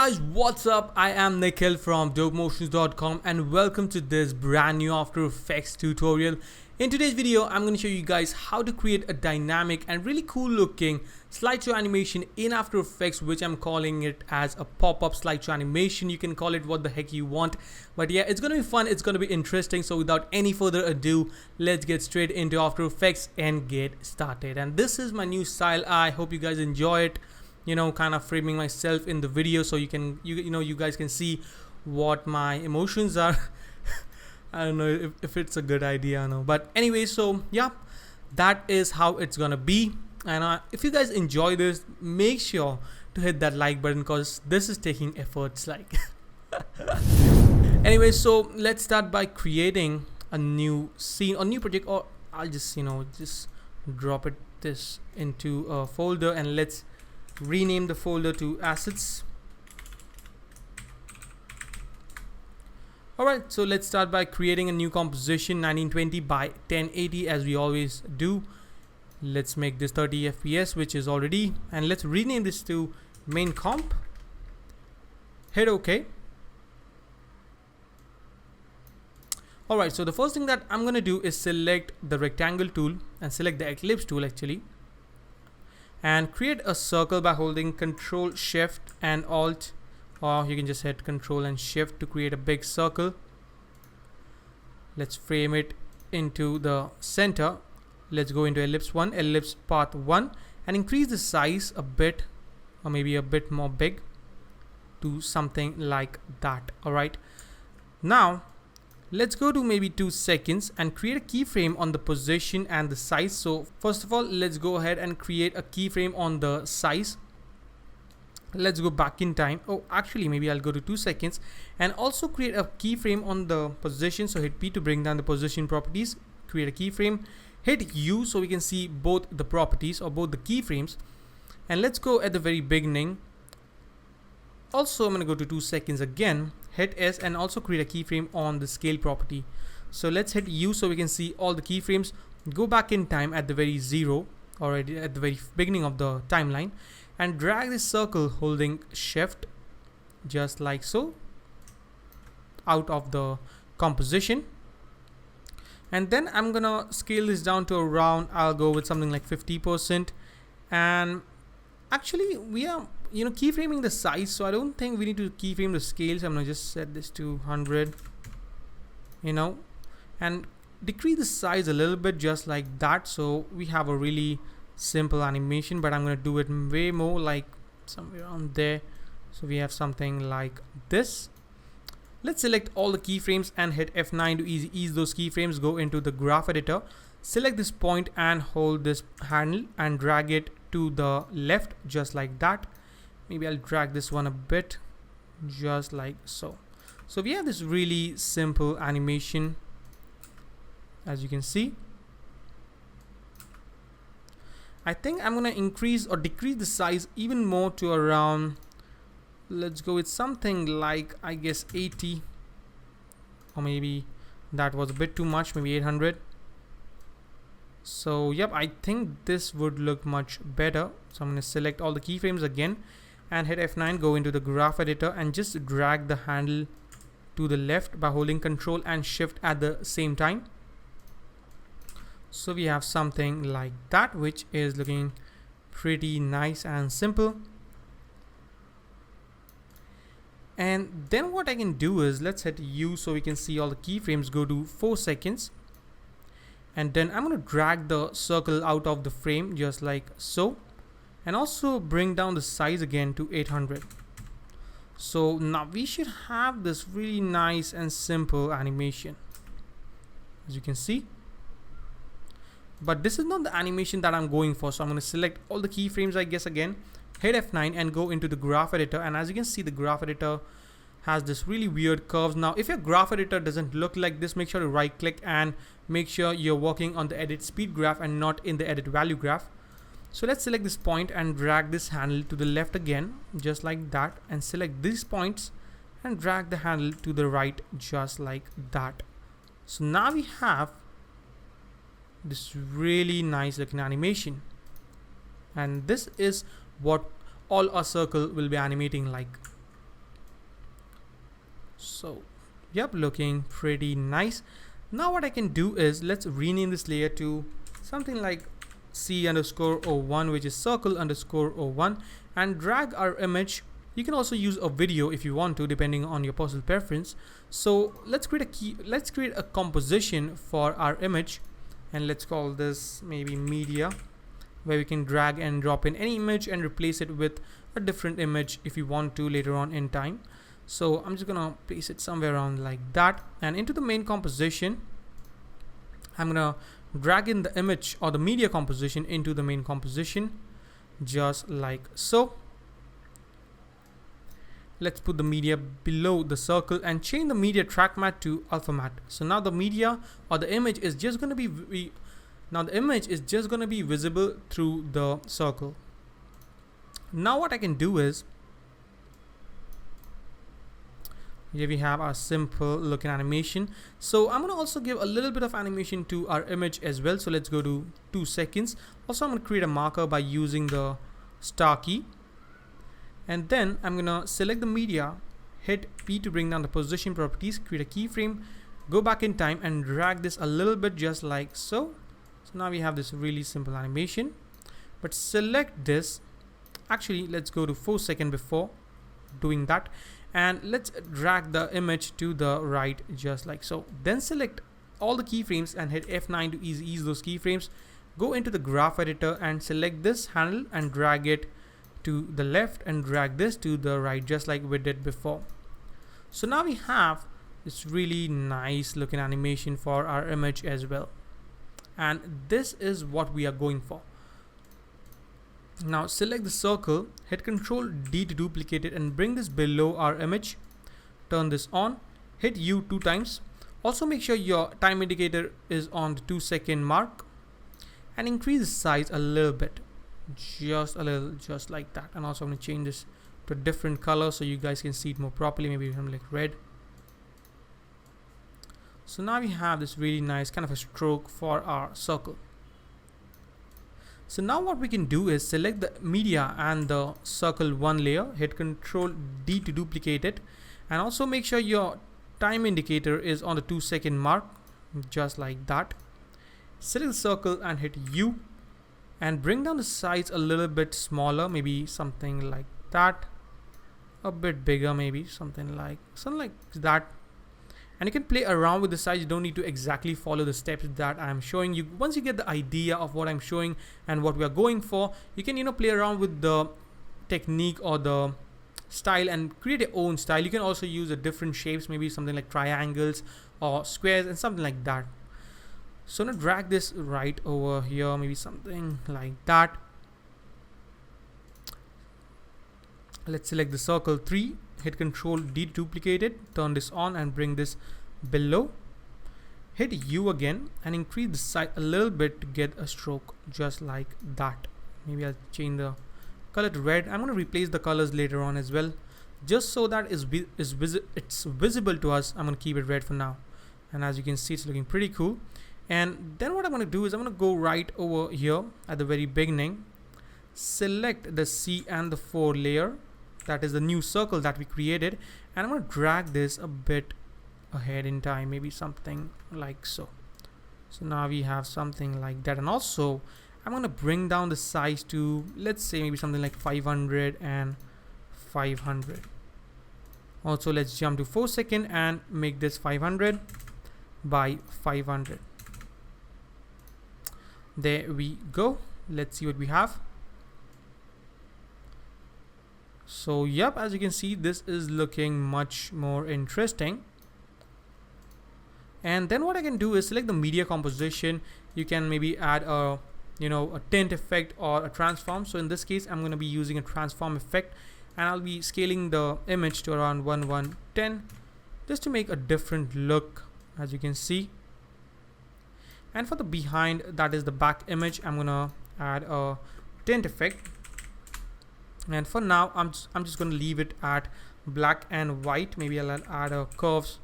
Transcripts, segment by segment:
guys, what's up? I am Nikhil from dopemotions.com and welcome to this brand new After Effects tutorial. In today's video, I'm going to show you guys how to create a dynamic and really cool looking slideshow animation in After Effects, which I'm calling it as a pop-up slideshow animation. You can call it what the heck you want, but yeah, it's going to be fun. It's going to be interesting. So without any further ado, let's get straight into After Effects and get started. And this is my new style. I hope you guys enjoy it. You know, kind of framing myself in the video so you guys can see what my emotions are. I don't know if it's a good idea or no, but anyway, so yeah, that is how it's gonna be. And if you guys enjoy this, make sure to hit that like button because this is taking efforts like. Anyway, so let's start by creating a new scene or new project, or I'll just just drop this into a folder and let's rename the folder to assets. Alright, so let's start by creating a new composition, 1920 by 1080 as we always do. Let's make this 30 FPS, which is already, and let's rename this to main comp. Hit OK. Alright, so the first thing that I'm gonna do is select the rectangle tool and select the ellipse tool actually, and create a circle by holding Control Shift and Alt, or you can just hit Control and Shift to create a big circle. Let's frame it into the center. Let's go into ellipse 1, ellipse path 1, and increase the size a bit, or maybe a bit more big to something like that. Alright, now let's go to maybe 2 seconds and create a keyframe on the position and the size. So first of all, let's go ahead and create a keyframe on the size. Let's go back in time. Oh, actually, maybe I'll go to 2 seconds and also create a keyframe on the position. So hit P to bring down the position properties, create a keyframe, hit U so we can see both the properties or both the keyframes. And let's go at the very beginning. Also, I'm going to go to 2 seconds again, hit S and also create a keyframe on the scale property. So let's hit U so we can see all the keyframes. Go back in time at the very zero, or at the very beginning of the timeline, and drag this circle holding Shift just like so out of the composition. And then I'm gonna scale this down to around, I'll go with something like 50%. And actually we are keyframing the size, so I don't think we need to keyframe the scale. So I'm gonna just set this to 100, and decrease the size a little bit just like that. So we have a really simple animation, but I'm gonna do it way more like somewhere around there. So we have something like this. Let's select all the keyframes and hit F9 to ease those keyframes. Go into the graph editor, select this point and hold this handle and drag it to the left just like that. Maybe I'll drag this one a bit just like so. So we have this really simple animation as you can see. I think I'm gonna increase or decrease the size even more to around, let's go with something like, I guess 80, or maybe that was a bit too much, maybe 800. So yep, I think this would look much better. So I'm gonna select all the keyframes again and hit F9, go into the graph editor and just drag the handle to the left by holding Control and Shift at the same time. So we have something like that, which is looking pretty nice and simple. And then what I can do is, let's hit U so we can see all the keyframes, go to 4 seconds. And then I'm going to drag the circle out of the frame just like so. And also bring down the size again to 800. So now we should have this really nice and simple animation, as you can see. But this is not the animation that I'm going for. So I'm going to select all the keyframes, I guess, again, hit F9 and go into the graph editor. And as you can see, the graph editor has this really weird curves. Now, if your graph editor doesn't look like this, make sure to right click and make sure you're working on the edit speed graph and not in the edit value graph. So let's select this point and drag this handle to the left again, just like that, and select these points and drag the handle to the right, just like that. So now we have this really nice looking animation, and this is what all our circle will be animating like. So yep, looking pretty nice. Now what I can do is let's rename this layer to something like C_01, which is circle_01, and drag our image. You can also use a video if you want to, depending on your personal preference. So let's create a composition for our image, and let's call this maybe media, where we can drag and drop in any image and replace it with a different image if you want to later on in time. So I'm just gonna place it somewhere around like that, and into the main composition I'm gonna drag in the image or the media composition into the main composition, just like so. Let's put the media below the circle and change the media track matte to alpha matte. So now the media or the image is just going to be visible through the circle. Now what I can do is, here we have our simple looking animation. So I'm going to also give a little bit of animation to our image as well. So let's go to 2 seconds. Also I'm going to create a marker by using the star key. And then I'm gonna select the media, hit P to bring down the position properties, create a keyframe, go back in time and drag this a little bit just like so. So now we have this really simple animation. But select this, actually let's go to 4 seconds before doing that, and let's drag the image to the right just like so. Then select all the keyframes and hit F9 to ease those keyframes. Go into the graph editor and select this handle and drag it to the left and drag this to the right just like we did before. So now we have this really nice looking animation for our image as well, and this is what we are going for. Now select the circle, hit Ctrl D to duplicate it and bring this below our image. Turn this on, hit U 2 times. Also make sure your time indicator is on the 2 second mark, and increase the size a little bit, just a little, just like that. And also I'm going to change this to a different color so you guys can see it more properly, maybe something like red. So now we have this really nice kind of a stroke for our circle. So now what we can do is select the media and the circle 1 layer, hit Ctrl D to duplicate it, and also make sure your time indicator is on the 2 second mark, just like that. Select the circle and hit U and bring down the size a little bit smaller, maybe something like that, a bit bigger, maybe something like that. And you can play around with the size. You don't need to exactly follow the steps that I'm showing you. Once you get the idea of what I'm showing and what we are going for, you can play around with the technique or the style and create your own style. You can also use the different shapes, maybe something like triangles or squares and something like that. So now drag this right over here, maybe something like that. Let's select the circle 3, hit Ctrl D to duplicate it, turn this on and bring this below. Hit U again and increase the size a little bit to get a stroke just like that. Maybe I'll change the color to red. I'm going to replace the colors later on as well, just so that it's visible to us. I'm going to keep it red for now, and as you can see, it's looking pretty cool. And then what I'm going to do is I'm going to go right over here at the very beginning, select the C and the 4 layer, that is the new circle that we created, and I'm going to drag this a bit ahead in time, maybe something like so. So now we have something like that, and also I'm going to bring down the size to, let's say, maybe something like 500 and 500. Also let's jump to 4 seconds and make this 500 by 500. There we go. Let's see what we have. So yep, as you can see, this is looking much more interesting. And then what I can do is select the media composition. You can maybe add a a tint effect or a transform. So in this case, I'm going to be using a transform effect, and I'll be scaling the image to around 1110 just to make a different look, as you can see. And for the behind, that is the back image, I'm gonna add a tint effect. And for now, I'm just gonna leave it at black and white. Maybe I'll add a curves.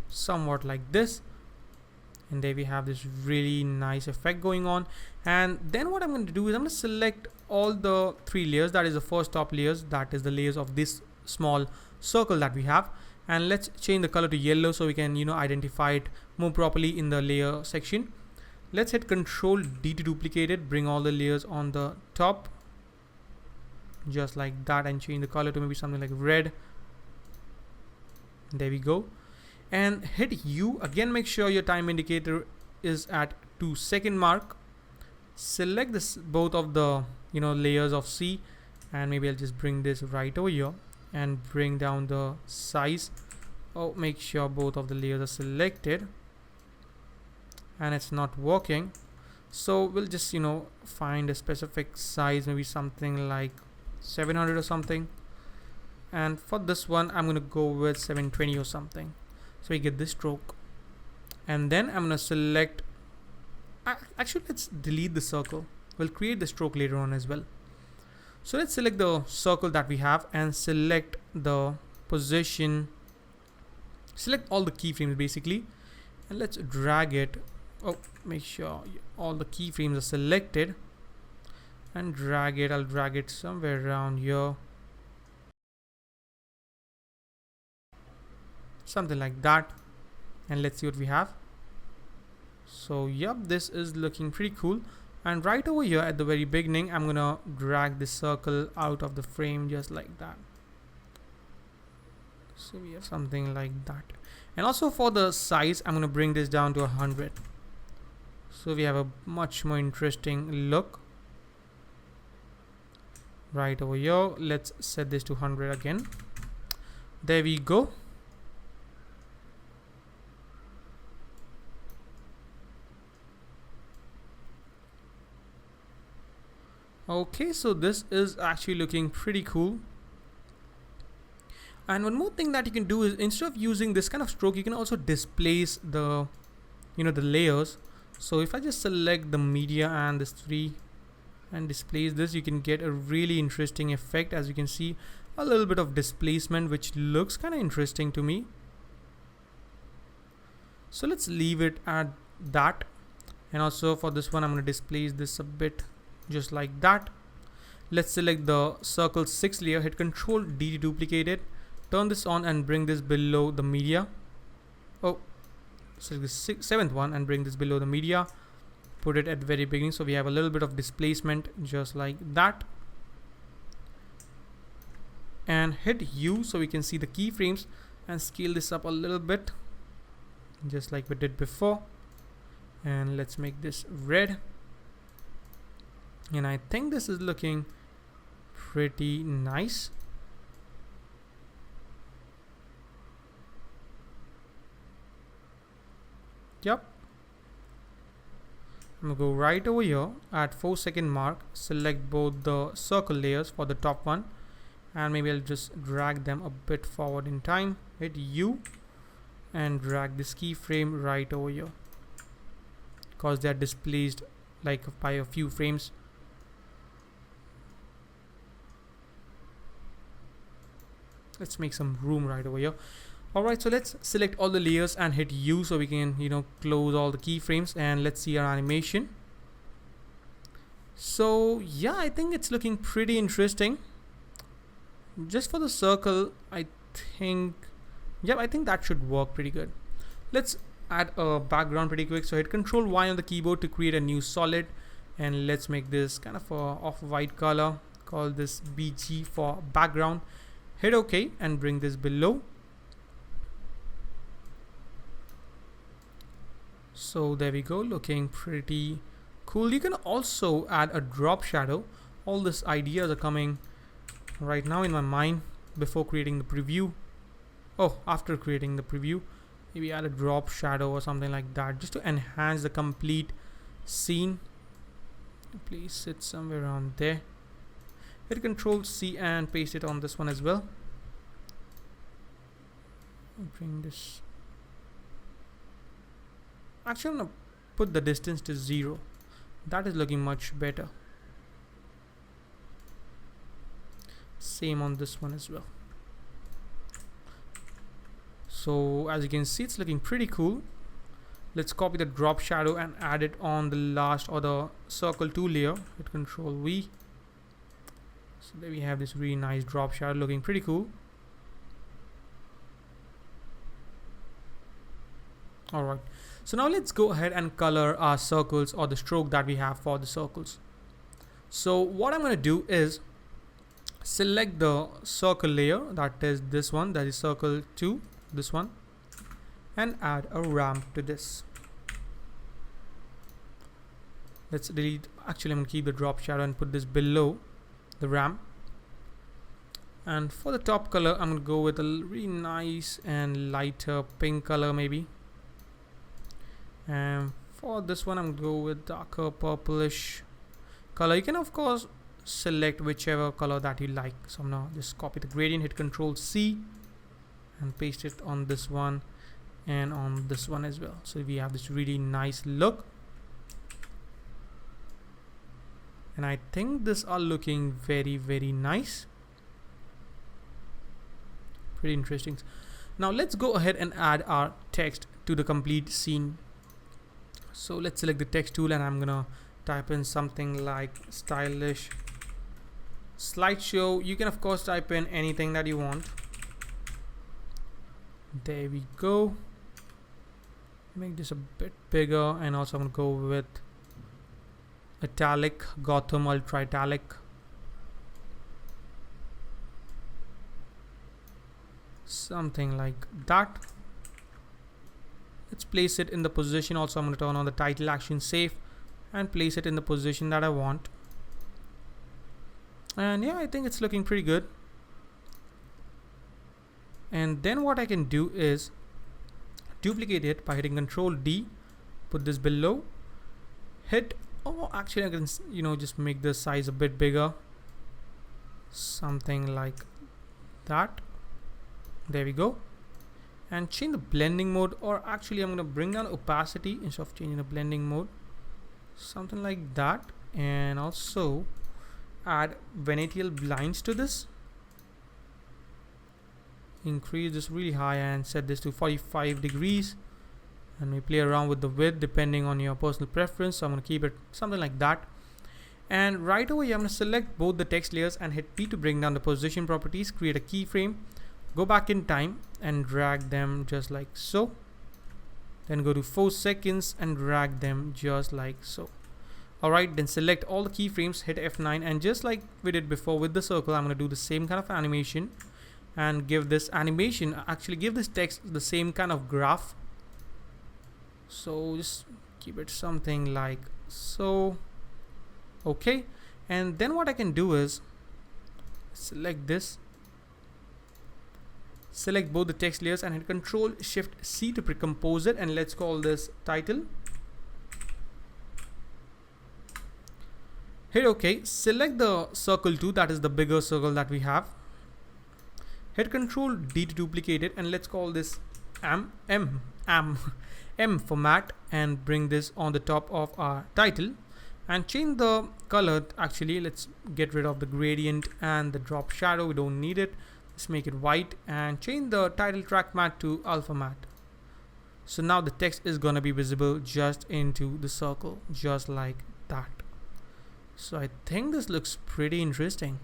Somewhat like this. And there we have this really nice effect going on. And then what I'm going to do is I'm going to select all the three layers. That is the first top layers, that is the layers of this small circle that we have. And let's change the color to yellow so we can identify it more properly in the layer section. Let's hit Control D to duplicate it, bring all the layers on the top just like that, and change the color to maybe something like red. There we go. And hit U again. Make sure your time indicator is at 2-second mark. Select this both of the layers of C, and maybe I'll just bring this right over here and bring down the size. Oh, make sure both of the layers are selected, and it's not working. So we'll just find a specific size, maybe something like 700 or something. And for this one I'm gonna go with 720 or something, so we get this stroke. And then I'm gonna select, actually let's delete the circle, we'll create the stroke later on as well. So let's select the circle that we have and select the position, select all the keyframes basically, and let's drag it. Oh, make sure all the keyframes are selected and drag it. I'll drag it somewhere around here, something like that, and let's see what we have. So yep, this is looking pretty cool. And right over here at the very beginning, I'm gonna drag this circle out of the frame just like that. So we have something like that. And also for the size, I'm gonna bring this down to 100, so we have a much more interesting look. Right over here, let's set this to 100 again. There we go. Okay, so this is actually looking pretty cool. And one more thing that you can do is, instead of using this kind of stroke, you can also displace the the layers. So if I just select the media and this 3 and displace this, you can get a really interesting effect. As you can see, a little bit of displacement, which looks kind of interesting to me. So let's leave it at that. And also for this one, I'm going to displace this a bit just like that. Let's select the circle 6 layer, hit Control D to duplicate it, turn this on and bring this below the media. Oh, select the 7th one and bring this below the media, put it at the very beginning, so we have a little bit of displacement just like that. And hit U so we can see the keyframes, and scale this up a little bit just like we did before. And let's make this red. And I think this is looking pretty nice. Yep. I'm gonna go right over here at 4-second mark, select both the circle layers for the top one, and maybe I'll just drag them a bit forward in time. Hit U and drag this keyframe right over here, because they are displaced like by a few frames. Let's make some room right over here. Alright, so let's select all the layers and hit U so we can close all the keyframes, and let's see our animation. So yeah, I think it's looking pretty interesting. Just for the circle, I think that should work pretty good. Let's add a background pretty quick. So hit Control Y on the keyboard to create a new solid, and let's make this kind of a off-white color. Call this BG for background. Hit OK and bring this below. So there we go, looking pretty cool. You can also add a drop shadow. All these ideas are coming right now in my mind before creating the preview. Oh, after creating the preview, maybe add a drop shadow or something like that, just to enhance the complete scene. Place it somewhere around there. Hit Control C and paste it on this one as well. Bring this. Actually, I'm gonna put the distance to 0. That is looking much better. Same on this one as well. So as you can see, it's looking pretty cool. Let's copy the drop shadow and add it on the last, or the circle 2 layer. Hit Control V So there we have this really nice drop shadow looking pretty cool. Alright, so now let's go ahead and color our circles or the stroke that we have for the circles. So what I'm going to do is select the circle layer, that is this one, that is circle 2, this one, and add a ramp to this. Let's delete, actually I'm going to keep the drop shadow and put this below the ramp. And for the top color, I'm going to go with a really nice and lighter pink color maybe. And for this one, I'm going to go with darker purplish color. You can of course select whichever color that you like. So I'm now just copy the gradient, hit Ctrl C and paste it on this one and on this one as well. So we have this really nice look. And I think these are looking very nice. Pretty interesting. Now let's go ahead and add our text to the complete scene. So let's select the text tool and I'm gonna type in something like stylish slideshow. You can of course type in anything that you want. There we go. Make this a bit bigger, and also I'm gonna go with italic, Gotham ultra italic. Something like that. Let's place it in the position. Also I'm going to turn on the title action safe and place it in the position that I want. And yeah, I think it's looking pretty good. And then what I can do is duplicate it by hitting Ctrl D, put this below, hit, oh actually I can just make the size a bit bigger, something like that. There we go. And change the blending mode, or actually I'm going to bring down opacity instead of changing the blending mode, something like that. And also add Venetial blinds to this. Increase this really high and set this to 45 degrees, and we play around with the width depending on your personal preference. So I'm going to keep it something like that. And right over here I'm going to select both the text layers and hit P to bring down the position properties, create a keyframe, go back in time and drag them just like so. Then go to 4 seconds and drag them just like so. Alright, then select all the keyframes, hit F9, and just like we did before with the circle, I'm going to do the same kind of animation and give this animation, actually give this text the same kind of graph. So just keep it something like so. Okay, and then what I can do is select this, select both the text layers and hit Ctrl Shift C to pre-compose it, and let's call this title. Hit OK, select the circle 2, that is the bigger circle that we have. Hit Ctrl D to duplicate it, and let's call this M format, and bring this on the top of our title. And change the color, actually let's get rid of the gradient and the drop shadow, we don't need it. Let's make it white, and change the title track matte to alpha matte. So now the text is gonna be visible just into the circle, just like that. So I think this looks pretty interesting.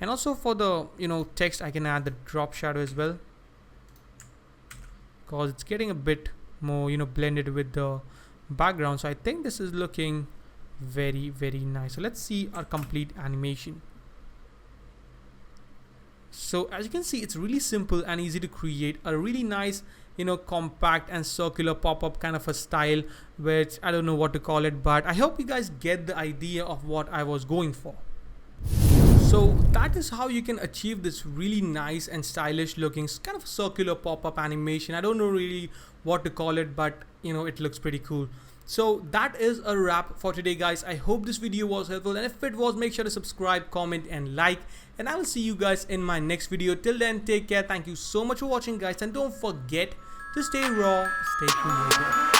And also for the text, I can add the drop shadow as well, because it's getting a bit more blended with the background. So I think this is looking very nice. So let's see our complete animation. So as you can see, it's really simple and easy to create a really nice compact and circular pop-up kind of a style, which I don't know what to call it, but I hope you guys get the idea of what I was going for. So that is how you can achieve this really nice and stylish looking kind of circular pop-up animation. I don't know really what to call it, but it looks pretty cool. So that is a wrap for today, guys. I hope this video was helpful, and if it was, make sure to subscribe, comment and like, and I will see you guys in my next video. Till then, take care. Thank you so much for watching, guys, and don't forget to stay raw, stay creative.